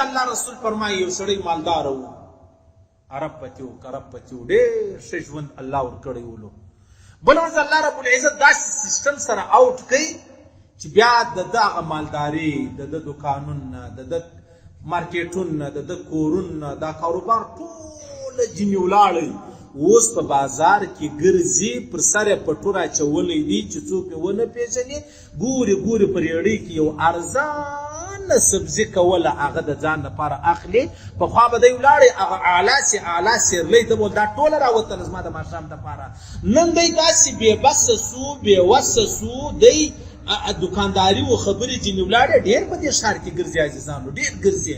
د الله رسول فرمایي یو سړی مالدار و، عرب پتی و کرب پتی و، ډېر ښه ژوند الله ورکړی ولو. بل ورځ الله رب العزت داسې سیسټم سره آوټ کوي چې بیا د هغه مالداري، د دکانونه، د مارکیټونه، د کورونه، دا کاروبار ټوله ځینې ولاړی. اوس په بازار کې ګرځي، پر سر یې پټو راچولی دي چې څوک یې ونه پېژني. ګوري په ریړۍ کې یو ارزانه سبزي کوله، هغه د ځان لپاره اخلي. پخوا به دی ولاړی هغه اعلی سیرلی ده به دا ټوله راوتله زما د ماښام دپاره. نن دی داسې بېبسه سو، بېوسه سو، دی دکانداري و خبرې ځینې ولاړې. ډېر په دې ښار کې ګرځي عزیزانو، ډېر ګرځي.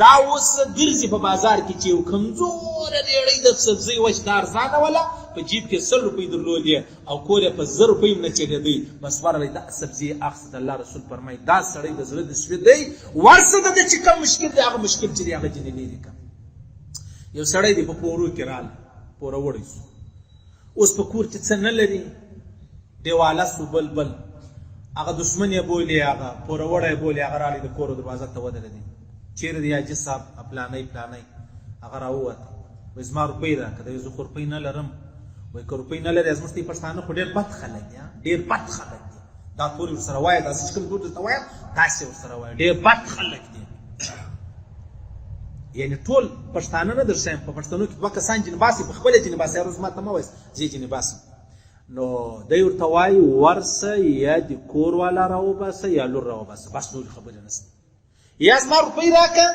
دا اوس ګرځي په بازار کې چې یو کمزوره ریړۍ د سبزۍ وچ د ارزانه وله، په جیب کې 100 روپۍ درلودې او کور یې په 1000 روپۍ هم نه چلېدی، بس ورغلی دا سبزي یې اخیسته. د الله رسول فرمایي دا سړی د زړه د سوي دی، ورسه د چې کوم مشکل دی هغه مشکل چې دی هغه ځینې لرې کړه. یو سړی دی په پورو کې راله، پوره وړی سو، اوس په کور کې څه نه لري، دیواله سو بل هغه دشمن یې بولي، هغه پوره وړی یې بولي، هغه رالی د کور دروازه ته ودرېدی. چیرې دی حاجي صاحب پلانی هغه راووته، وایي زما روپۍ راکړه. دی زه خو روپۍ نه لرم. وایي که روپۍ نه لرې زموږ پښتانه خو ډېر بد خلک دي، ډېر بد خلک دي. دا تورې ورسره وایه، داسې چې کوم تور درته وایم داسې ورسره وایه، ډېر بد خلک دي. یعنې ټول پښتانه نه در ښیم، په پښتنو کې 2 کسان ځینې باسي، په خپله ځینې باسي. هر ورځ ما ته مه وایست زه یې ځینې باسم. نو دی ورته وایي ورسه یا د کور والا راوباسه یا لور راوباسه، بس نورې خبرې نشته. یا زما روپۍ راکړه،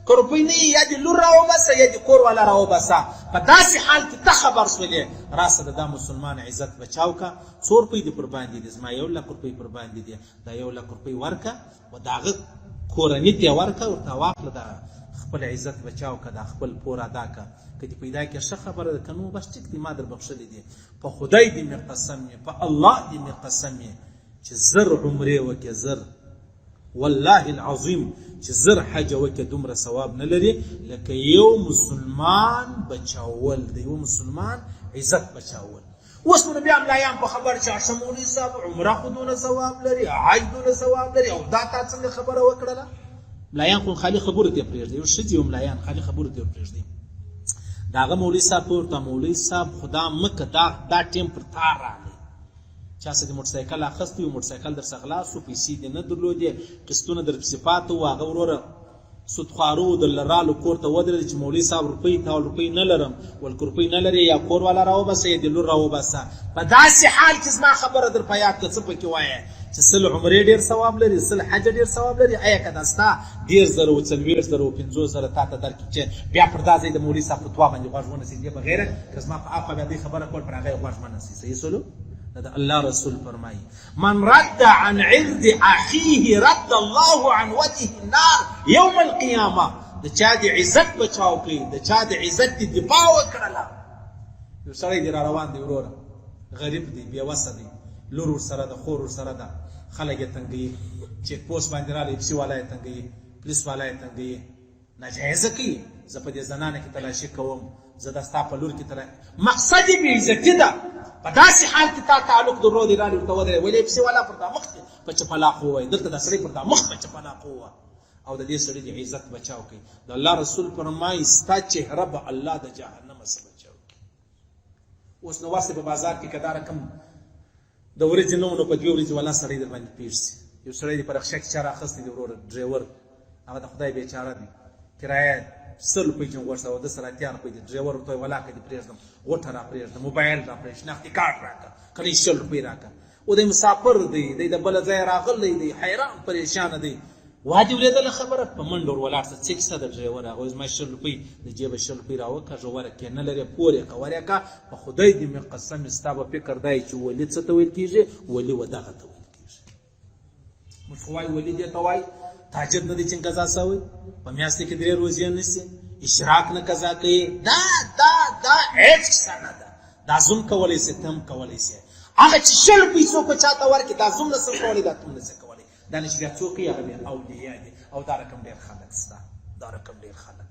که روپۍ نه یا د لور راوباسه یا د کور والا راوباسه. په داسې حال کې ته خبر شولې، راسه د دا مسلمان عزت بچاو که. 100 روپۍ دې پر باندې دي، زما 1 لک روپۍ پر باندې دي، دا 1 لک روپۍ ورکه و د هغه کورني ته یې ورکه، ورته واخله، د خپل عزت بچاو که، د خپل پور ادا که. که دې پیدا کړې ښه خبره ده، که نو بس ټیک دي، ما در بخښلې دي. په خدای دې مې قسم یې، په الله دې مې قسم یې چې 1000 عمرې وکړې، 1000 والله العظیم چې 1000 حج وکړې دومره ثواب نه لري لکه یو مسلمان بچاول، د یو مسلمان عزت بچاول. اوس نو بیا ملایان په خبر چې اشه مولوي صاحب عمره خو دونه ثواب لري، حج دونه ثواب لري، او دا تا څنګه خبره وکړله؟ ملایان خو خالي خبرو ته پرېږدي، یو ښځې یو ملایان خالي خبرو ته پرېږدي. د هغه مولوي صاحب ورته مولوي صاحب خدا مکه دا ټیم پر تا راغلی، چا څه د موټرسایکل اخیستی و، موټرسایکل در څخه خلاص و، پیسې دې نه درلودې، قسطونه در پسې پاته و. هغه وروره سودخوارو درله رالو کور ته ودرېد چې مولوي صاحب روپۍ تا روپۍ نه لرم. ول که روپۍ نه لرې یا کور والا راوباسه یا د لور راوباسه. په داسې حال کې زما خبره در په یاد کړه، څه پکې وایه چې 100 عمرې ډېر ثواب لري، 100 حج ډېر ثواب لري. آیا که دا ستا 10,000 و 40,000 و 50,000 تا ته درکړي چې بیا پر دا ځای د مولوي صاحب فتوا باندې غوږ ونسېږي، بغیره که زما په اخوا بیا دې خبره کول پر هغه یې غوږ مه نسي. صحیح سلو؟ دا الله رسول فرمایي من رد عن عرض اخیه رد الله عن وجهه النار یوم القیامه. د چا د عزت بچاو کوي، د چا د عزت دفاع وکړله. یو سړی دی را روان دی وروره، غریب دی، بېوسه دی، لور ورسره ده، خور ورسره ده، خلک یې تنګوي، چیک پوسټ باندې راغلی، پیسې والا یې تنګوي، پولیس والا یې تنګوي، ناجایزه کوي. زه په دې زنانه کې تلاشي کوم، زه دا ستا په لور کې مقصد یې بېعزتي ده. په داسې حال کې تا تعلق درلودې رالې ورته ودرې، ولې پیسې والا پر دا مخ په چپلاق ووایي، دلته دا سړی پر دا مخ په چپلاق ووایه، او د دې سړي د عزت بچاو کوي. د الله رسول فرمایي ستا چهره به الله د جهنم څخه بچاو کوي. اوس نو واسې په بازار کې که دا رقم د ورځې نه و نو په 2 ورځې والا سړی در باندې پېښ شي. یو سړی دی په رخشه کې چا راخیستی دی وروره، ډریور، هغه د خدای بېچاره دی، کرایه 100 روپۍ چې غوښته و، 10 اتیا روپۍ دی. ډریور ورته وایي ولاکه دې پرېږدم، غوټه را پرېږدم، موبایل را پرېږدم، شناختي کارت راکړه، که نه 100 روپۍ راکړه. او دی مسافر دی، دی د بله ځایه راغلی دی، حیران پریشانه دی. وا دې اورېدله خبره؟ په منډه ور ولاړ شه، څه کیسه ده ډریور؟ هغه وایي زما 100 روپۍ د جیبه 100 روپۍ راوکړه، ژوره کې نه لرې، پور یې که ور یې که. په خدای دې مې قسم ستا به فکر دی چې ولي څه ته ویل کېږي؟ ولي و دغه ته ویل کېږي. موږ خو وایو ولي دې ته وایي تهجد نه دی چې قضا شوی، په میاشتې کې 3 روزې نیسي، اشراق نه قضا کوي. دا هېڅ کیسه نه ده. دا زوم کولی سي، ته هم کولی سي. هغه چې 100 روپۍ څوک چاته ورکړي، دا زوم نه سم کولی، دا ته هم نه سي کولی. دا نه چې بیا څوک یې هغه بیا اولیا دي، او دا رقم ډېر خلک شته، دا رقم ډېر خلک